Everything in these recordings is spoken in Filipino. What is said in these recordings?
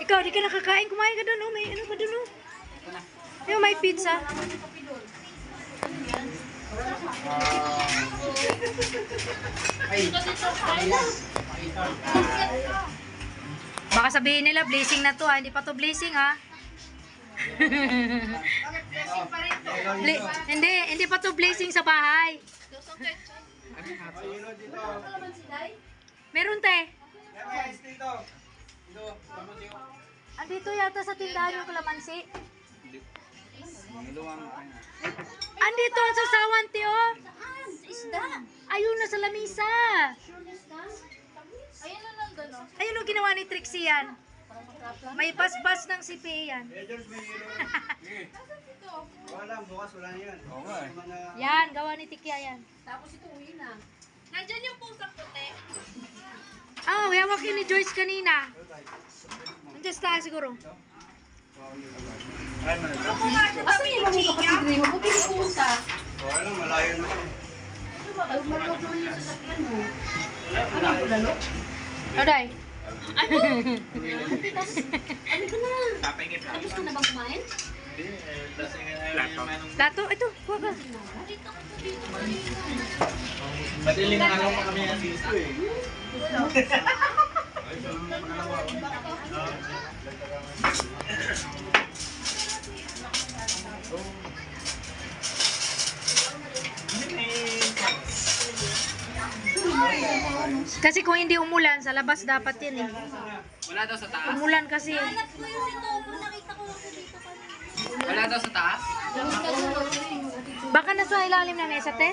Ikaw, di ka nakakain. Kumain ka doon, oh. May ano pa doon, oh. Yung may pizza. Baka sabihin nila, blessing na to, ha. Hindi pa to blessing, ha. Hindi pa to blessing sa bahay. Meron, te. Andito yata sa tindahan yung kalamansi. Andito ang sasawan, te, oh. Ayun na sa lamisa. Ayun ang ginawa ni Trixie yan. May bas-bas ng sipi yan. Bukas wala na yan. Yan, gawa ni Tikya yan. Tapos ito uwi na. Nandyan yung pusang puti. Oh, hawak yun ni Joyce kanina. Nandiyan sa taas siguro. Kasi yung mga kapatid mo, buti yung pusa. Wala lang, malayo na siya. Malog naman yung sasakyan mo. Ano yung lalo? Oday. Ano? Ano ka na? Tapos ka na bang kumain? Lato, ito, kuha ka. Madiling araw pa kami ng dito eh. Kasi kung hindi umulan, sa labas dapat yan eh. Wala daw sa taas? Umulan kasi. Anak ko yung si Tomo, nakita ko lang siya dito kanina. Wala daw sa taas? Baka nasa ilalim ng mesa, te?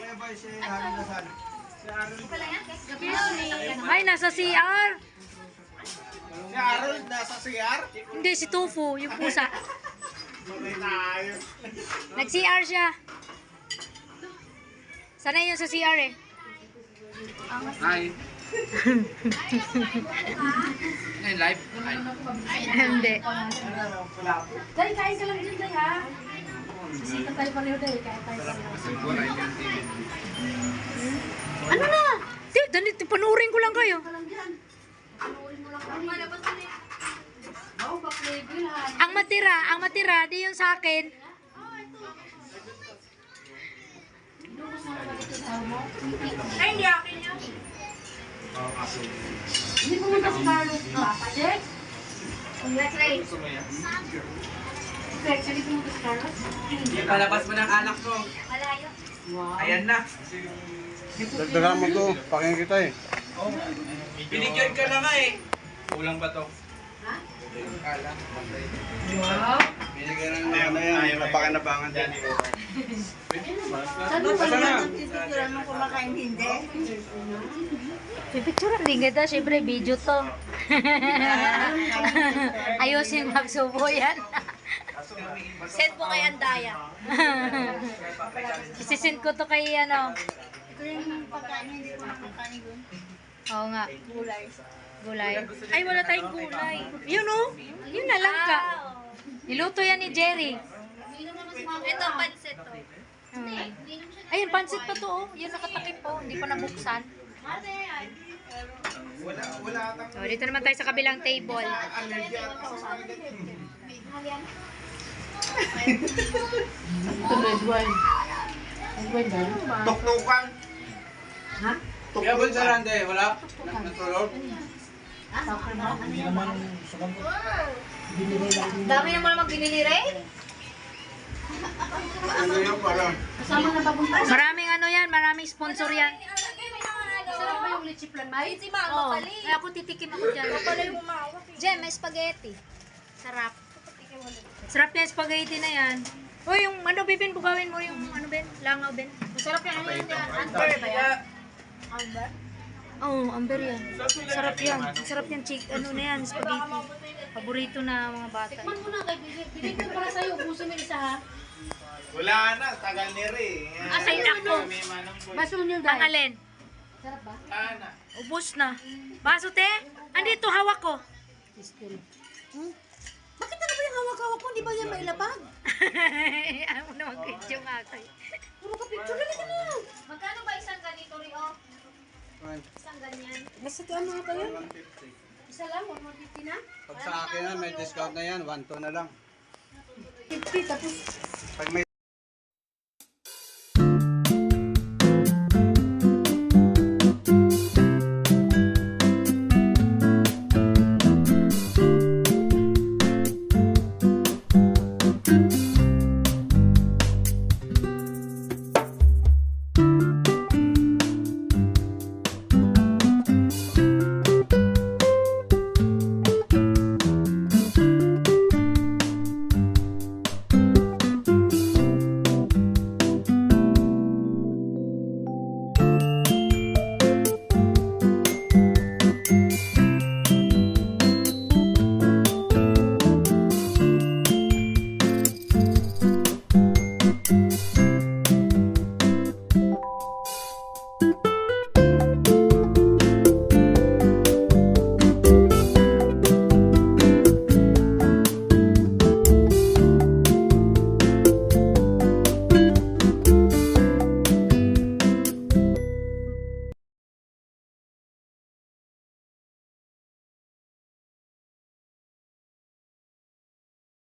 Ay, nasa CR. Si Harold nasa CR? Hindi, si Tofu, yung pusa. Nag-CR siya. Sana yun sa CR eh. Hi. Ngayon live? Hi. Hindi. Day, kain ka lang dyan, Day, ha? Sisika tayo pareho, Day. Kain tayo pareho. Ano na? Di, panurin ko lang kayo. Ang matira, di yung sa akin. Ay, hindi akin yan. Hindi pumunta si Carlos. Check. Let's race. Check, hindi pumunta si Carlos. Palabas mo ng anak ko. Malayo. Ayan na. Dagdagan mo to, pakinggan kita eh. Binigyan ka na nga eh. Kulang ba to? Ha? Kala. Wow. Binigyan ng Ano yan, napakanabangan din. Saan mo ba yan? Pipicture din kita, syempre video to. Ayusin magsubo yan. Send mo kay Andaya. Isisend ko to kay ano. Ito yung pagkain, hindi ko nakakain doon. Oo nga. Gulay. Gulay. Ay, wala tayong gulay. Yun oh. Yun na lang ka. Niluto yan ni Jerry. Ito, pansit to. Ayun, pansit pa to oh. Yun nakatakip po. Hindi pa nabuksan. So, dito naman tayo sa kabilang table. Tuktukan. Ha? Kaya ba sa rande? Wala? Natulog? Dami naman naman binili rin. Ano yan parang? Kasama na papunta. Maraming ano yan, maraming sponsor yan. Sarap ba yung litchi plan, May? Si Oh, kaya ako titikim ako dyan. Jem, may spaghetti. Sarap. Sarap na yung spaghetti na yan. Uy, yung ano, Bibin, bugawin mo yung ano, Ben? Langaw, Ben. Masarap yan. Ano yan? Amber ba yan? Amber? Oo, oh, amber yan. Sarap yan. Sarap yan, ano na yan, spaghetti. Paborito na mga bata. Tikman mo na kay Bibin. Bibin ko para sa'yo. Ubusin mo yung isa, ha? Wala na, tagal ni Ri. Ay, nako. Baso nyo, Ang Day. alin? Sarap ba? Ubus na. Baso, te? Andito, hawak ko. Bakit ano ba yung hawak-hawak mo? Di ba yan mailabag? Ayaw mo naman video nga kayo. Puro ka picture. Dali ka na. Magkano ba isang ganito, Rio? yan. Isang ganyan. Basta ano ata yun? 150. Isa lang, 150 na? Pag sa akin na, may discount na yan. 1-2 na lang. 50 tapos Pag may